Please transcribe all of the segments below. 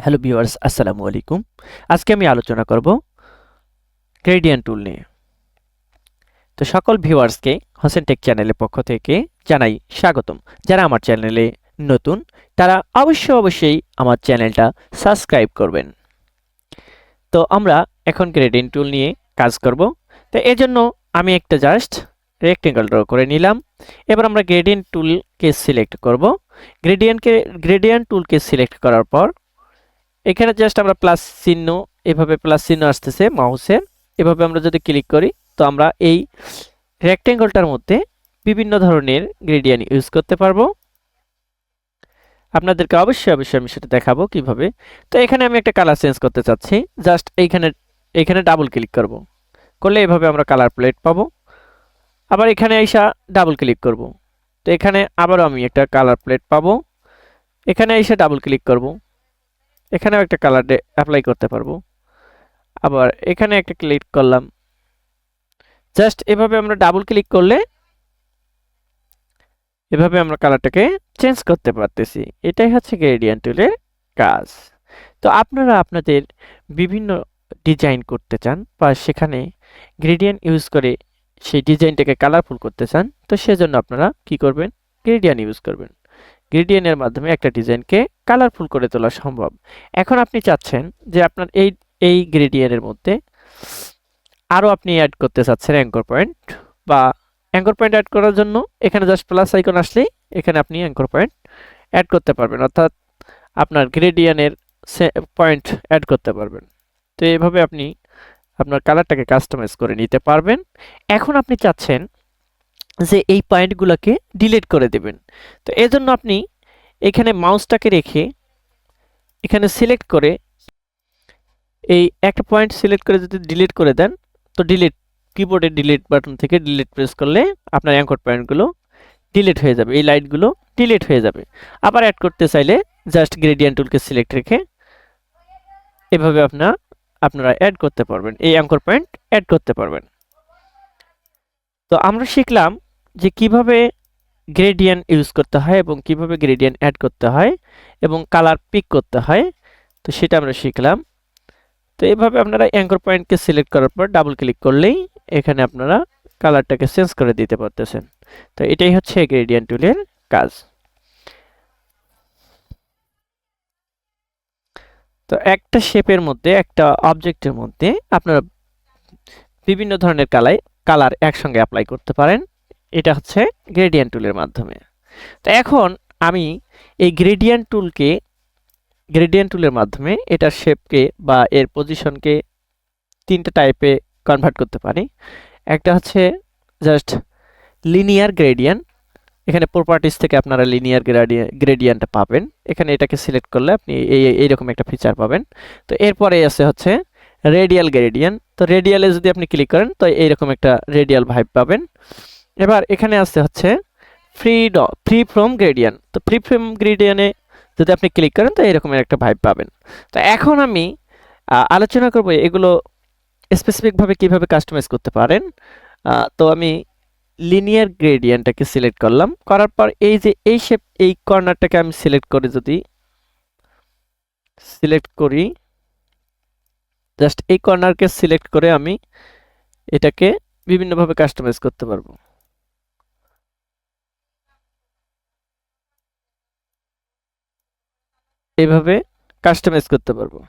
Hello viewers, আসসালামু আলাইকুম। আজকে আমি আলোচনা করব গ্রেডিয়েন্ট টুল নিয়ে। তো সকল ভিউয়ার্সকে হোসেন টেক চ্যানেলের পক্ষ থেকে জানাই স্বাগতম। যারা আমার চ্যানেলে নতুন তারা অবশ্যই আমার চ্যানেলটা সাবস্ক্রাইব করবেন। তো আমরা এখন গ্রেডিয়েন্ট টুল নিয়ে কাজ করব। তো এজন্য আমি একটা জাস্ট রেক্টেঙ্গল ড্র করে নিলাম। এবার আমরা গ্রেডিয়েন্ট টুলকে সিলেক্ট করব। গ্রেডিয়েন্ট টুলকে সিলেক্ট করার পর এখানে জাস্ট আমরা প্লাস চিহ্ন, এভাবে প্লাস চিহ্ন আসতেছে মাউসের, এভাবে আমরা যদি ক্লিক করি তো আমরা এই রেক্টেঙ্গলটার মধ্যে বিভিন্ন ধরনের গ্রেডিয়েন্ট ইউজ করতে পারবো। আপনাদেরকে অবশ্যই আমি সেটা দেখাবো কিভাবে। তো এখানে আমি একটা কালার চেঞ্জ করতে চাচ্ছি। জাস্ট এইখানে ডাবল ক্লিক করব, করলে এভাবে আমরা কালার প্লেট পাবো। আবার এখানে আইসা ডাবল ক্লিক করব, তো এখানে আবারও আমি একটা কালার প্লেট পাবো। এখানে এসে ডাবল ক্লিক করব, এখানেও একটা কালার অ্যাপ্লাই করতে পারবো। আবার এখানে একটা ক্লিক করলাম, জাস্ট এভাবে আমরা ডাবল ক্লিক করলে এভাবে আমরা কালারটাকে চেঞ্জ করতে পারতেছি। এটাই হচ্ছে গ্রেডিয়েন্ট টুলের কাজ। তো আপনারা আপনাদের বিভিন্ন ডিজাইন করতে চান বা সেখানে গ্রেডিয়েন্ট ইউজ করে সেই ডিজাইনটাকে কালারফুল করতে চান, তো সেজন্য আপনারা কি করবেন, গ্রেডিয়েন্ট ইউজ করবেন। গ্রেডিয়েন্টের মাধ্যমে একটা ডিজাইনকে কালারফুল করে তোলা সম্ভব। এখন আপনি চাচ্ছেন যে আপনার এই গ্রেডিয়েন্টের মধ্যে আরও আপনি অ্যাড করতে চাচ্ছেন অ্যাঙ্কর পয়েন্ট, বা অ্যাঙ্কর পয়েন্ট অ্যাড করার জন্য এখানে জাস্ট প্লাস আইকন আসলেই এখানে আপনি অ্যাঙ্কর পয়েন্ট অ্যাড করতে পারবেন, অর্থাৎ আপনার গ্রেডিয়েন্টের পয়েন্ট অ্যাড করতে পারবেন। তো এইভাবে আপনি আপনার কালারটাকে কাস্টমাইজ করে নিতে পারবেন। এখন আপনি চাচ্ছেন যে এই পয়েন্টগুলোকে ডিলিট করে দেবেন। তো এজন্য আপনি এখানে মাউসটাকে রেখে এখানে সিলেক্ট করে এই একটা পয়েন্ট সিলেক্ট করে যদি ডিলিট করে দেন, তো কিবোর্ডে ডিলিট বাটন থেকে ডিলিট প্রেস করলে আপনার অ্যাঙ্কর পয়েন্টগুলো ডিলিট হয়ে যাবে, এই লাইটগুলো ডিলিট হয়ে যাবে। আবার অ্যাড করতে চাইলে জাস্ট গ্রেডিয়েন্ট টুলকে সিলেক্ট রেখে এভাবে আপনারা অ্যাড করতে পারবেন, এই অ্যাঙ্কর পয়েন্ট অ্যাড করতে পারবেন। তো আমরা শিখলাম যে কিভাবে গ্রেডিয়েন্ট ইউজ করতে হয় এবং কিভাবে গ্রেডিয়েন্ট অ্যাড করতে হয় এবং কালার পিক করতে হয়, তো সেটা আমরা শিখলাম। তো এইভাবে আপনারা অ্যাঙ্কর পয়েন্টকে সিলেক্ট করার পর ডাবল ক্লিক করলেই এখানে আপনারা কালারটাকে চেঞ্জ করে দিতে পারতেছেন। তো এটাই হচ্ছে গ্রেডিয়েন্ট টুলের কাজ। তো একটা শেপের মধ্যে, একটা অবজেক্টের মধ্যে আপনারা বিভিন্ন ধরনের কালার একসঙ্গে অ্যাপ্লাই করতে পারেন। এটা হচ্ছে গ্রেডিয়েন্ট টুলের মাধ্যমে। তো এখন আমি এই গ্রেডিয়েন্ট টুলের মাধ্যমে এটার শেপকে বা এর পজিশনকে তিনটা টাইপে কনভার্ট করতে পারি। একটা হচ্ছে জাস্ট লিনিয়ার গ্রেডিয়েন্ট। এখানে প্রপার্টিস থেকে আপনারা লিনিয়ার গ্রেডিয়েন্ট পাবেন। এখানে এটাকে সিলেক্ট করলে আপনি এইরকম একটা ফিচার পাবেন। তো এরপরে আছে হচ্ছে রেডিয়াল গ্রেডিয়েন্ট। তো রেডিয়ালে যদি আপনি ক্লিক করেন তো এইরকম একটা রেডিয়াল ভাইব পাবেন। এবার এখানে আছে হচ্ছে ফ্রি ফ্রম গ্রেডিয়েন্ট। তো ফ্রি ফ্রম গ্রেডিয়েন্টে যদি আপনি ক্লিক করেন তো এরকম একটা ভাইব পাবেন। তো এখন আমি আলোচনা করব এগুলো স্পেসিফিকভাবে কিভাবে কাস্টমাইজ করতে পারেন। তো আমি লিনিয়ার গ্রেডিয়েন্টটাকে সিলেক্ট করলাম, করার পর এই যে এই কর্নারটাকে আমি সিলেক্ট করি, জাস্ট এই কর্নারকে সিলেক্ট করে আমি এটাকে বিভিন্নভাবে কাস্টমাইজ করতে পারবো। এইভাবে কাস্টমাইজ করতে পারবো।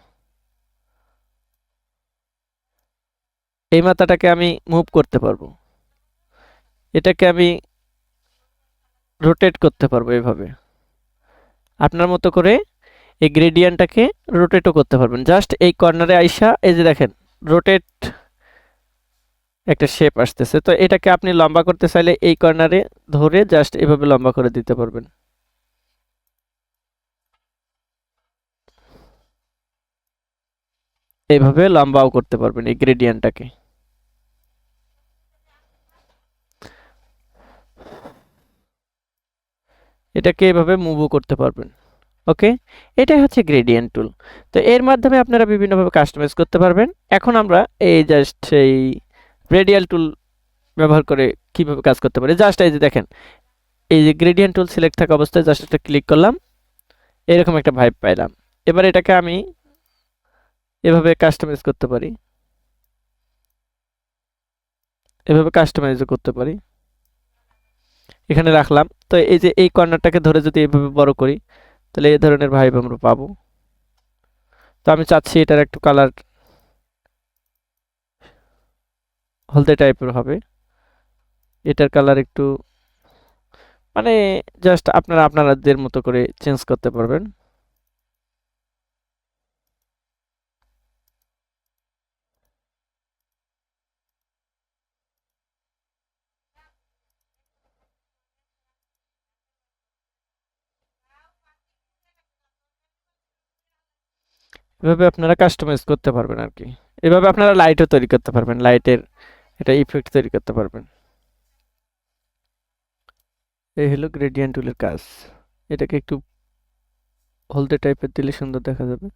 এই মাথাটাকে আমি মুভ করতে পারবো, এটাকে আমি রোটেট করতে পারবো। এইভাবে আপনার মতো করে এই গ্রেডিয়েন্টটাকে রোটেটও করতে পারবেন। জাস্ট এই কর্নারে আইসা এই যে দেখেন রোটেট একটা শেপ আসতেছে, তো এটাকে আপনি লম্বা করতে চাইলে এই কর্নারে ধরে জাস্ট এভাবে লম্বা করে দিতে পারবেন। এইভাবে লম্বাও করতে পারবেন এই গ্রেডিয়েন্টটাকে। এটাকে এভাবে মুভও করতে পারবেন। ওকে, এটাই হচ্ছে গ্রেডিয়েন্ট টুল। তো এর মাধ্যমে আপনারা বিভিন্নভাবে কাস্টমাইজ করতে পারবেন। এখন আমরা এই জাস্ট এই রেডিয়াল টুল ব্যবহার করে কিভাবে কাজ করতে পারি। জাস্ট এই যে দেখেন, এই যে গ্রেডিয়েন্ট টুল সিলেক্ট থাকা অবস্থায় জাস্ট একটা ক্লিক করলাম, এরকম একটা ভাইব পাইলাম। এবার এটাকে আমি এভাবে কাস্টমাইজ করতে পারি, এভাবে কাস্টমাইজ করতে পারি। এখানে রাখলাম। তো এই যে এই কর্নারটাকে ধরে যদি এভাবে বড় করি তাহলে এই ধরনের ভাইব আমরা পাবো। তো আমি চাচ্ছি এটার একটু কালার হলদে টাইপের হবে, এটার কালার একটু মানে জাস্ট আপনারা আপনাদের মতো করে চেঞ্জ করতে পারবেন। এভাবে আপনারা কাস্টমাইজ করতে পারবেন আর কি। এভাবে আপনারা লাইটও তৈরি করতে পারবেন, লাইটের এটা ইফেক্ট তৈরি করতে পারবেন। এই হলো গ্রেডিয়েন্ট টুলের কাজ। এটাকে একটু হলদে টাইপের দিলে সুন্দর দেখা যাবে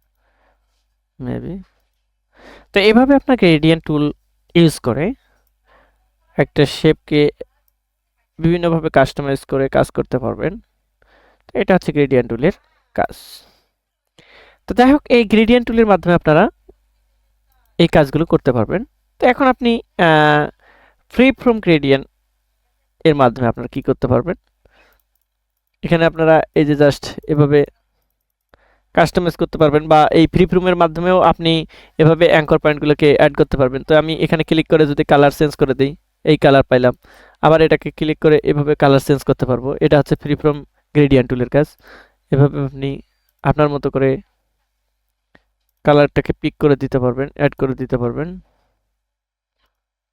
মেবি। তো এভাবে আপনার গ্রেডিয়েন্ট টুল ইউজ করে একটা শেপকে বিভিন্নভাবে কাস্টমাইজ করে কাজ করতে পারবেন। তো এটা হচ্ছে গ্রেডিয়েন্ট টুলের কাজ। তো যাই হোক, এই গ্রেডিয়েন্ট টুলের মাধ্যমে আপনারা এই কাজগুলো করতে পারবেন। তো এখন আপনি ফ্রি ফ্রম গ্রেডিয়েন্ট এর মাধ্যমে আপনারা কি করতে পারবেন, এখানে আপনারা এই যে জাস্ট এভাবে কাস্টমাইজ করতে পারবেন, বা এই ফ্রি ফ্রমের মাধ্যমেও আপনি এভাবে অ্যাঙ্কর পয়েন্টগুলোকে অ্যাড করতে পারবেন। তো আমি এখানে ক্লিক করে যদি কালার চেঞ্জ করে দিই, এই কালার পাইলাম, আবার এটাকে ক্লিক করে এভাবে কালার চেঞ্জ করতে পারবো। এটা হচ্ছে ফ্রি ফ্রম গ্রেডিয়েন্ট টুলের কাজ। এভাবে আপনি আপনার মতো করে কালারটাকে পিক করে দিতে পারবেন, অ্যাড করে দিতে পারবেন।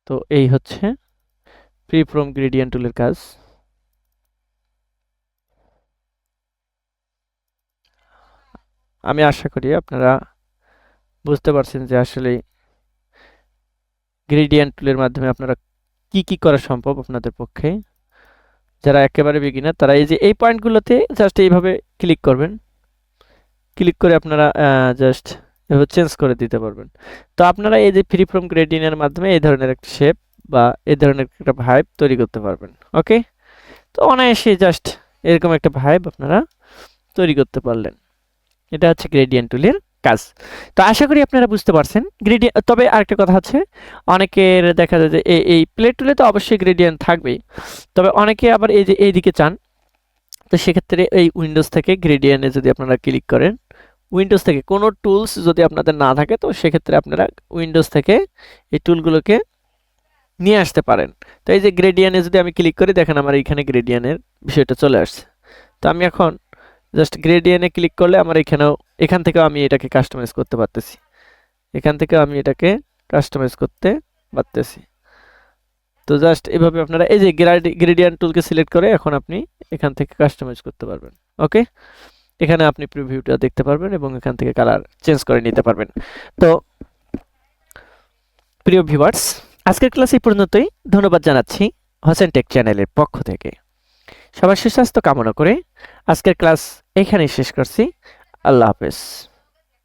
তো এই হচ্ছে ফ্রি ফ্রম গ্রেডিয়েন্ট টুলের কাজ। আমি আশা করি আপনারা বুঝতে পারছেন যে আসলে গ্রেডিয়েন্ট টুলের মাধ্যমে আপনারা কি কি করা সম্ভব আপনাদের পক্ষে। যারা একেবারে বিগিনার তারা এই যে এই পয়েন্টগুলোতে জাস্ট এইভাবে ক্লিক করবেন, ক্লিক করে আপনারা জাস্ট এভাবে চেঞ্জ করে দিতে পারবেন। তো আপনারা এই যে ফ্রি ফ্রম গ্রেডিয়েন্টের মাধ্যমে এই ধরনের একটা শেপ বা এই ধরনের একটা ভাইব তৈরি করতে পারবেন। ওকে, তো অনায়াসে জাস্ট এরকম একটা ভাইব আপনারা তৈরি করতে পারলেন। এটা হচ্ছে গ্রেডিয়েন্ট টুলের কাজ। তো আশা করি আপনারা বুঝতে পারছেন গ্রেডিয়েন্ট। তবে আরেকটা কথা হচ্ছে, অনেকের দেখা যায় যে এই প্লেট টুলে তো অবশ্যই গ্রেডিয়েন্ট থাকবেই, তবে অনেকে আবার এই যে এইদিকে চান। তো সেক্ষেত্রে এই উইন্ডোজ থেকে গ্রেডিয়েন্টে যদি আপনারা ক্লিক করেন, উইন্ডোজ থেকে কোনো টুলস যদি আপনাদের না থাকে, তো সেক্ষেত্রে আপনারা উইন্ডোজ থেকে এই টুলগুলোকে নিয়ে আসতে পারেন। তো এই যে গ্রেডিয়েন্টে যদি আমি ক্লিক করি, দেখেন আমার এইখানে গ্রেডিয়েন্টের বিষয়টা চলে আসছে। তো আমি এখন জাস্ট গ্রেডিয়েন্টে ক্লিক করলে আমার এখান থেকেও আমি এটাকে কাস্টমাইজ করতে পারতেছি, এখান থেকেও আমি এটাকে কাস্টমাইজ করতে পারতেছি। তো জাস্ট এভাবে আপনারা এই যে গ্রেডিয়েন্ট টুলকে সিলেক্ট করে এখন আপনি এখান থেকে কাস্টমাইজ করতে পারবেন। ওকে, এখানে আপনি প্রিভিউটা দেখতে পারবেন এবং এখান থেকে কালার চেঞ্জ করে নিতে পারবেন। তো প্রিয় ভিউয়ার্স, আজকের ক্লাস এই পর্যন্তই। ধন্যবাদ জানাচ্ছি হোসেন টেক চ্যানেলের পক্ষ থেকে। সবার সুস্বাস্থ্য কামনা করে আজকের ক্লাস এখানেই শেষ করছি। আল্লাহ হাফেজ।